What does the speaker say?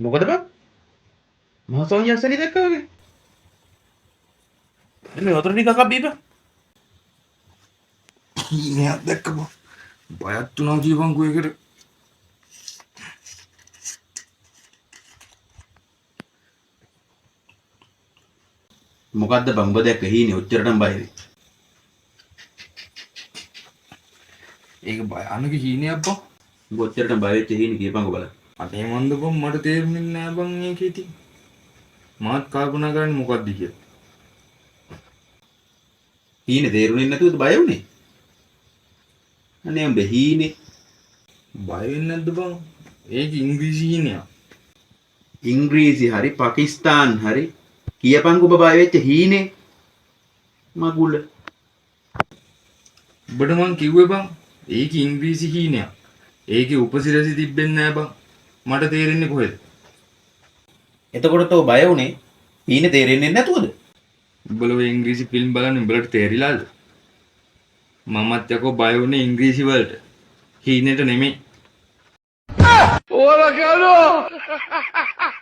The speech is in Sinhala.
මොකද බං? මහ සෝන්යස්සනි දැක්කා වගේ. මේ වතුර ටිකක් බීපන්. හීනයක් දැක්ක බං. බයත් වුණා ජීවං කුයකට. මොකද්ද බං ඔබ දැක්ක හීනේ ඔච්චරටම බය වෙන්නේ? ඒක භයානක හීනයක් බං. ඔබ ඔච්චරටම බය වෙච්ච හීනේ කියපන්කෝ බලන්න. අනේ මන්ද බං මට තේරුන්නේ නෑ බං මේකේ ඉතින්. මාත් කල්පනා කරන්නේ මොකක්ද කියලා. හීනේ තේරුනේ නැතුවද බය වුනේ? අනේ උඹ හීනේ බය වෙන්නේ නැද්ද බං? ඒක ඉංග්‍රීසි හීනයක්. ඉංග්‍රීසි හරි පාකිස්තාන් හරි කියපන්කෝ ඔබ බය වෙච්ච හීනේ මගුල. ඔබට මං කිව්වේ බං ඒක ඉංග්‍රීසි හීනයක්. ඒකේ උපසිරසි තිබෙන්නේ නෑ බං. මට තේරෙන්නේ කොහෙද? එතකොට තෝ බය වුනේ හීනේ තේරෙන්නේ නැතුවද? උඹලා ඔය ඉංග්‍රීසි ෆිල්ම් බලන්නේ උඹලට තේරිලාද? මමත් යකෝ බය වුනේ ඉංග්‍රීසි වලට. හීනෙට නෙමෙයි. ¡Hola, cabrón!